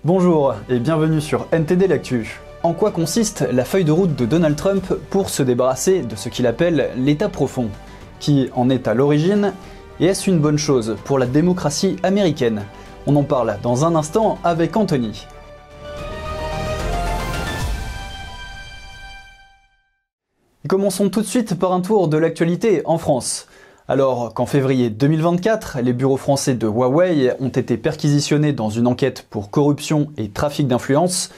Bonjour et bienvenue sur NTD L'Actu. En quoi consiste la feuille de route de Donald Trump pour se débarrasser de ce qu'il appelle l'État profond? Qui en est à l'origine? Et est-ce une bonne chose pour la démocratie américaine? On en parle dans un instant avec Anthony. Commençons tout de suite par un tour de l'actualité en France. Alors qu'en février 2024, les bureaux français de Huawei ont été perquisitionnés dans une enquête pour corruption et trafic d'influence,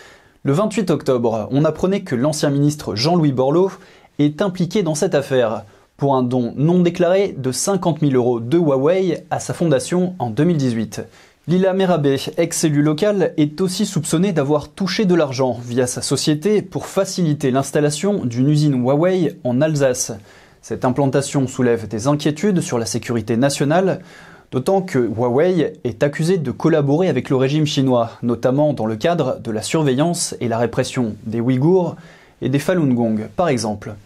le 28 octobre, on apprenait que l'ancien ministre Jean-Louis Borloo est impliqué dans cette affaire pour un don non déclaré de 50 000 € de Huawei à sa fondation en 2018. Lila Merabé, ex-élu local, est aussi soupçonnée d'avoir touché de l'argent via sa société pour faciliter l'installation d'une usine Huawei en Alsace. Cette implantation soulève des inquiétudes sur la sécurité nationale, d'autant que Huawei est accusé de collaborer avec le régime chinois, notamment dans le cadre de la surveillance et la répression des Ouïghours et des Falun Gong, par exemple.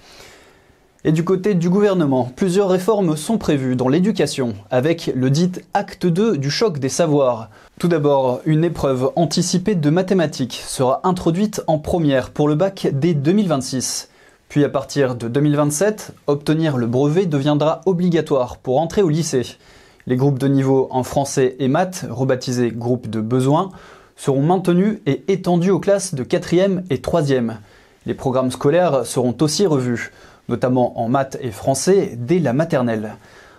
Et du côté du gouvernement, plusieurs réformes sont prévues dans l'éducation, avec le dit acte 2 du choc des savoirs. Tout d'abord, une épreuve anticipée de mathématiques sera introduite en première pour le bac dès 2026. Puis à partir de 2027, obtenir le brevet deviendra obligatoire pour entrer au lycée. Les groupes de niveau en français et maths, rebaptisés groupes de besoins, seront maintenus et étendus aux classes de 4e et 3e. Les programmes scolaires seront aussi revus, notamment en maths et français, dès la maternelle.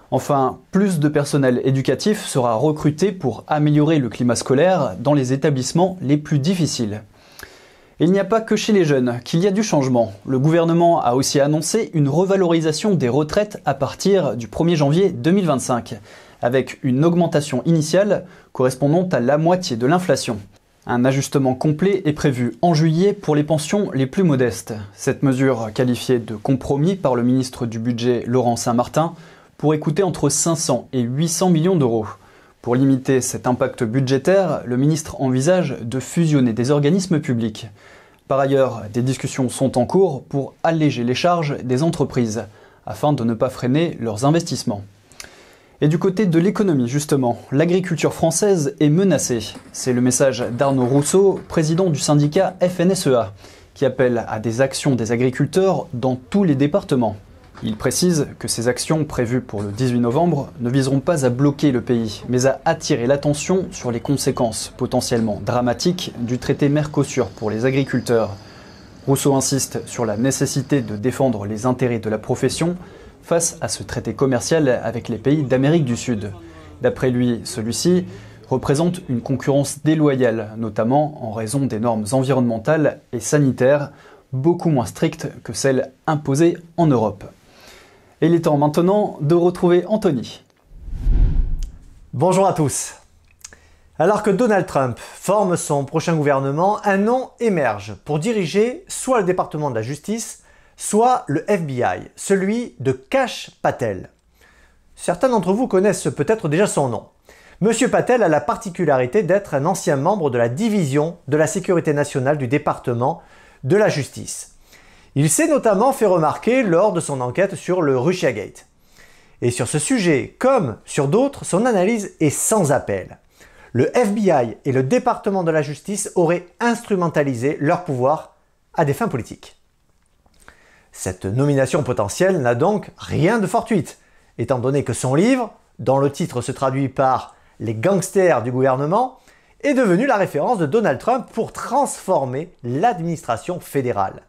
Enfin, plus de personnel éducatif sera recruté pour améliorer le climat scolaire dans les établissements les plus difficiles. Et il n'y a pas que chez les jeunes qu'il y a du changement. Le gouvernement a aussi annoncé une revalorisation des retraites à partir du 1er janvier 2025, avec une augmentation initiale correspondant à la moitié de l'inflation. Un ajustement complet est prévu en juillet pour les pensions les plus modestes. Cette mesure, qualifiée de compromis par le ministre du Budget Laurent Saint-Martin, pourrait coûter entre 500 et 800 millions d'euros. Pour limiter cet impact budgétaire, le ministre envisage de fusionner des organismes publics. Par ailleurs, des discussions sont en cours pour alléger les charges des entreprises, afin de ne pas freiner leurs investissements. Et du côté de l'économie, justement, l'agriculture française est menacée. C'est le message d'Arnaud Rousseau, président du syndicat FNSEA, qui appelle à des actions des agriculteurs dans tous les départements. Il précise que ces actions prévues pour le 18 novembre ne viseront pas à bloquer le pays, mais à attirer l'attention sur les conséquences potentiellement dramatiques du traité Mercosur pour les agriculteurs. Rousseau insiste sur la nécessité de défendre les intérêts de la profession face à ce traité commercial avec les pays d'Amérique du Sud. D'après lui, celui-ci représente une concurrence déloyale, notamment en raison des normes environnementales et sanitaires beaucoup moins strictes que celles imposées en Europe. Et il est temps maintenant de retrouver Anthony. Bonjour à tous. Alors que Donald Trump forme son prochain gouvernement, un nom émerge pour diriger soit le département de la justice, soit le FBI, celui de Kash Patel. Certains d'entre vous connaissent peut-être déjà son nom. Monsieur Patel a la particularité d'être un ancien membre de la division de la sécurité nationale du département de la justice. Il s'est notamment fait remarquer lors de son enquête sur le Russiagate. Et sur ce sujet, comme sur d'autres, son analyse est sans appel. Le FBI et le département de la justice auraient instrumentalisé leur pouvoir à des fins politiques. Cette nomination potentielle n'a donc rien de fortuite, étant donné que son livre, dont le titre se traduit par « Les gangsters du gouvernement », est devenu la référence de Donald Trump pour transformer l'administration fédérale.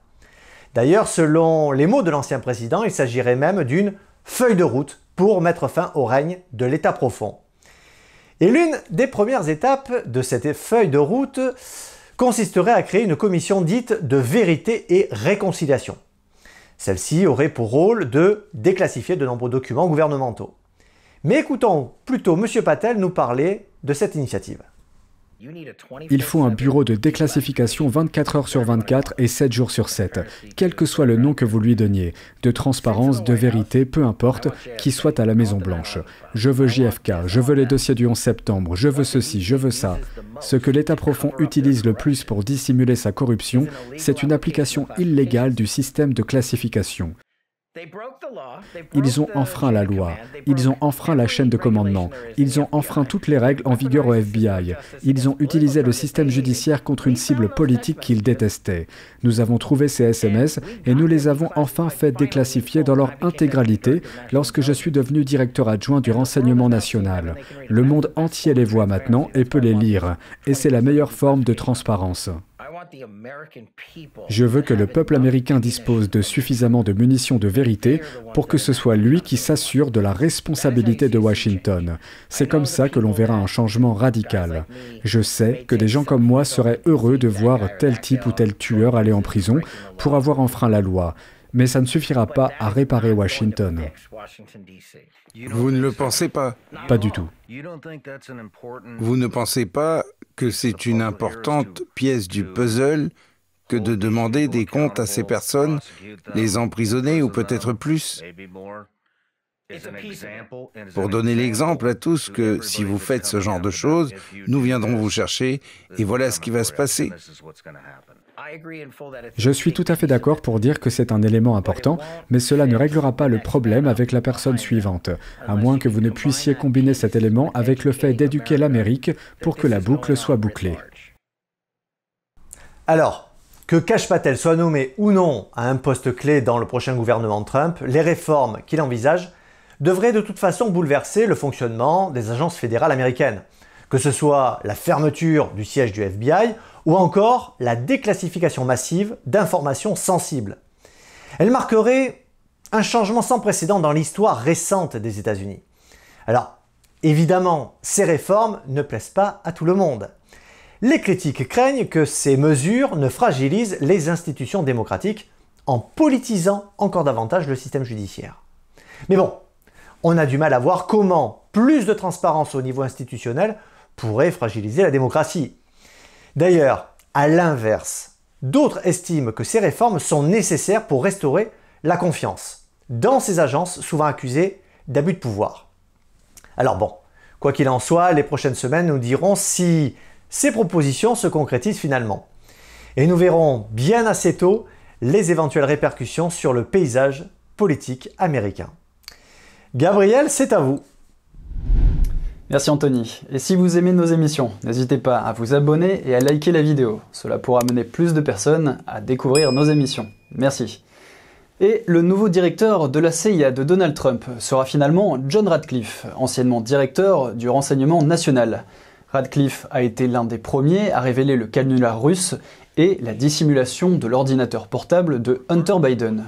D'ailleurs, selon les mots de l'ancien président, il s'agirait même d'une feuille de route pour mettre fin au règne de l'État profond. Et l'une des premières étapes de cette feuille de route consisterait à créer une commission dite de vérité et réconciliation. Celle-ci aurait pour rôle de déclassifier de nombreux documents gouvernementaux. Mais écoutons plutôt M. Patel nous parler de cette initiative. Il faut un bureau de déclassification 24 heures sur 24 et 7 jours sur 7, quel que soit le nom que vous lui donniez, de transparence, de vérité, peu importe, qui soit à la Maison-Blanche. Je veux JFK, je veux les dossiers du 11 septembre, je veux ceci, je veux ça. Ce que l'État profond utilise le plus pour dissimuler sa corruption, c'est une application illégale du système de classification. Ils ont enfreint la loi, ils ont enfreint la chaîne de commandement, ils ont enfreint toutes les règles en vigueur au FBI, ils ont utilisé le système judiciaire contre une cible politique qu'ils détestaient. Nous avons trouvé ces SMS et nous les avons enfin fait déclassifier dans leur intégralité lorsque je suis devenu directeur adjoint du renseignement national. Le monde entier les voit maintenant et peut les lire, et c'est la meilleure forme de transparence. Je veux que le peuple américain dispose de suffisamment de munitions de vérité pour que ce soit lui qui s'assure de la responsabilité de Washington. C'est comme ça que l'on verra un changement radical. Je sais que des gens comme moi seraient heureux de voir tel type ou tel tueur aller en prison pour avoir enfreint la loi. Mais ça ne suffira pas à réparer Washington. Vous ne le pensez pas? Pas du tout. Vous ne pensez pas que c'est une importante pièce du puzzle que de demander des comptes à ces personnes, les emprisonner ou peut-être plus? Pour donner l'exemple à tous que si vous faites ce genre de choses, nous viendrons vous chercher et voilà ce qui va se passer. Je suis tout à fait d'accord pour dire que c'est un élément important, mais cela ne réglera pas le problème avec la personne suivante, à moins que vous ne puissiez combiner cet élément avec le fait d'éduquer l'Amérique pour que la boucle soit bouclée. Alors, que Kash Patel soit nommé ou non à un poste clé dans le prochain gouvernement Trump, les réformes qu'il envisage devraient de toute façon bouleverser le fonctionnement des agences fédérales américaines, que ce soit la fermeture du siège du FBI ou encore la déclassification massive d'informations sensibles. Elle marquerait un changement sans précédent dans l'histoire récente des États-Unis. Alors, évidemment, ces réformes ne plaisent pas à tout le monde. Les critiques craignent que ces mesures ne fragilisent les institutions démocratiques en politisant encore davantage le système judiciaire. Mais bon, on a du mal à voir comment plus de transparence au niveau institutionnel pourrait fragiliser la démocratie. D'ailleurs, à l'inverse, d'autres estiment que ces réformes sont nécessaires pour restaurer la confiance dans ces agences souvent accusées d'abus de pouvoir. Alors bon, quoi qu'il en soit, les prochaines semaines nous diront si ces propositions se concrétisent finalement. Et nous verrons bien assez tôt les éventuelles répercussions sur le paysage politique américain. Gabriel, c'est à vous. Merci Anthony. Et si vous aimez nos émissions, n'hésitez pas à vous abonner et à liker la vidéo. Cela pourra amener plus de personnes à découvrir nos émissions. Merci. Et le nouveau directeur de la CIA de Donald Trump sera finalement John Ratcliffe, anciennement directeur du renseignement national. Ratcliffe a été l'un des premiers à révéler le canular russe et la dissimulation de l'ordinateur portable de Hunter Biden.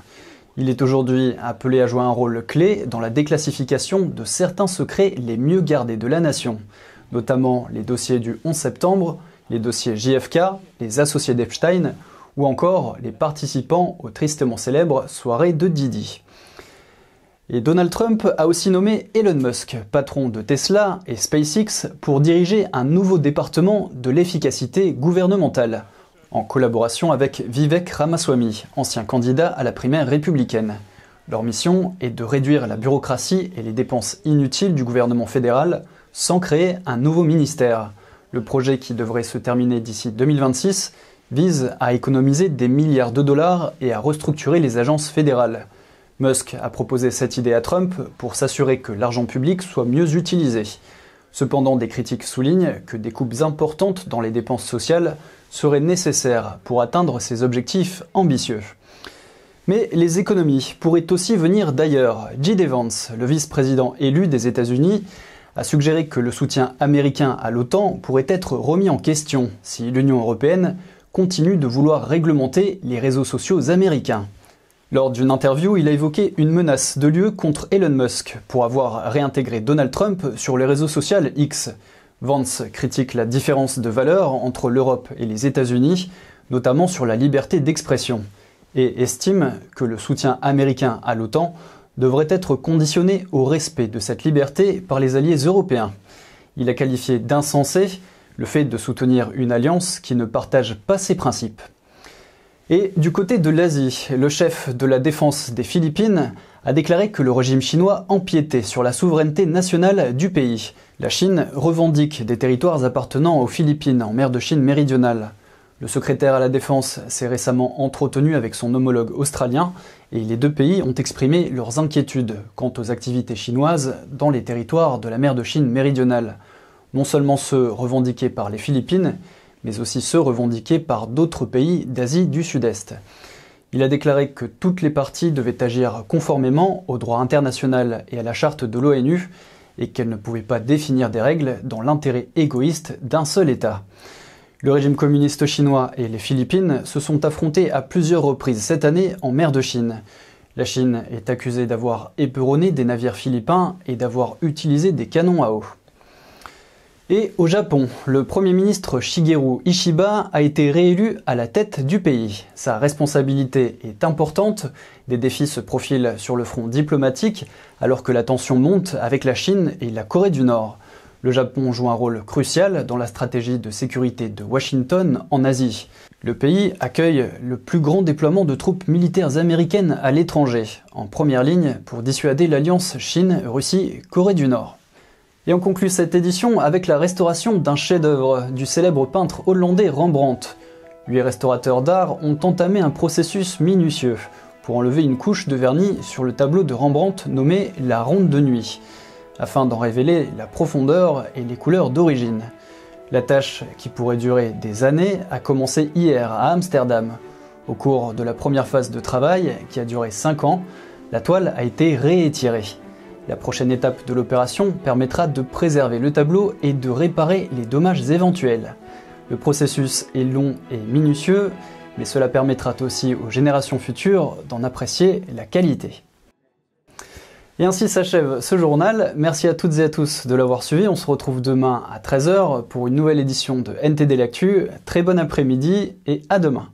Il est aujourd'hui appelé à jouer un rôle clé dans la déclassification de certains secrets les mieux gardés de la nation, notamment les dossiers du 11 septembre, les dossiers JFK, les associés d'Epstein ou encore les participants aux tristement célèbres soirées de Didi. Et Donald Trump a aussi nommé Elon Musk, patron de Tesla et SpaceX, pour diriger un nouveau département de l'efficacité gouvernementale, en collaboration avec Vivek Ramaswamy, ancien candidat à la primaire républicaine. Leur mission est de réduire la bureaucratie et les dépenses inutiles du gouvernement fédéral sans créer un nouveau ministère. Le projet, qui devrait se terminer d'ici 2026, vise à économiser des milliards de dollars et à restructurer les agences fédérales. Musk a proposé cette idée à Trump pour s'assurer que l'argent public soit mieux utilisé. Cependant, des critiques soulignent que des coupes importantes dans les dépenses sociales seraient nécessaires pour atteindre ces objectifs ambitieux. Mais les économies pourraient aussi venir d'ailleurs. J.D. Vance, le vice-président élu des États-Unis, a suggéré que le soutien américain à l'OTAN pourrait être remis en question si l'Union européenne continue de vouloir réglementer les réseaux sociaux américains. Lors d'une interview, il a évoqué une menace de lieu contre Elon Musk pour avoir réintégré Donald Trump sur les réseaux sociaux X. Vance critique la différence de valeur entre l'Europe et les États-Unis, notamment sur la liberté d'expression, et estime que le soutien américain à l'OTAN devrait être conditionné au respect de cette liberté par les alliés européens. Il a qualifié d'insensé le fait de soutenir une alliance qui ne partage pas ses principes. Et du côté de l'Asie, le chef de la défense des Philippines a déclaré que le régime chinois empiétait sur la souveraineté nationale du pays. La Chine revendique des territoires appartenant aux Philippines en mer de Chine méridionale. Le secrétaire à la Défense s'est récemment entretenu avec son homologue australien et les deux pays ont exprimé leurs inquiétudes quant aux activités chinoises dans les territoires de la mer de Chine méridionale. Non seulement ceux revendiqués par les Philippines, mais aussi ceux revendiqués par d'autres pays d'Asie du Sud-Est. Il a déclaré que toutes les parties devaient agir conformément au droit international et à la charte de l'ONU et qu'elles ne pouvaient pas définir des règles dans l'intérêt égoïste d'un seul État. Le régime communiste chinois et les Philippines se sont affrontés à plusieurs reprises cette année en mer de Chine. La Chine est accusée d'avoir éperonné des navires philippins et d'avoir utilisé des canons à eau. Et au Japon, le Premier ministre Shigeru Ishiba a été réélu à la tête du pays. Sa responsabilité est importante, des défis se profilent sur le front diplomatique alors que la tension monte avec la Chine et la Corée du Nord. Le Japon joue un rôle crucial dans la stratégie de sécurité de Washington en Asie. Le pays accueille le plus grand déploiement de troupes militaires américaines à l'étranger, en première ligne pour dissuader l'alliance Chine-Russie-Corée du Nord. Et on conclut cette édition avec la restauration d'un chef-d'œuvre du célèbre peintre hollandais Rembrandt. 8 restaurateurs d'art ont entamé un processus minutieux pour enlever une couche de vernis sur le tableau de Rembrandt nommé La Ronde de Nuit, afin d'en révéler la profondeur et les couleurs d'origine. La tâche, qui pourrait durer des années, a commencé hier à Amsterdam. Au cours de la première phase de travail, qui a duré 5 ans, la toile a été réétirée. La prochaine étape de l'opération permettra de préserver le tableau et de réparer les dommages éventuels. Le processus est long et minutieux, mais cela permettra aussi aux générations futures d'en apprécier la qualité. Et ainsi s'achève ce journal. Merci à toutes et à tous de l'avoir suivi. On se retrouve demain à 13h pour une nouvelle édition de NTD L'Actu. Très bon après-midi et à demain.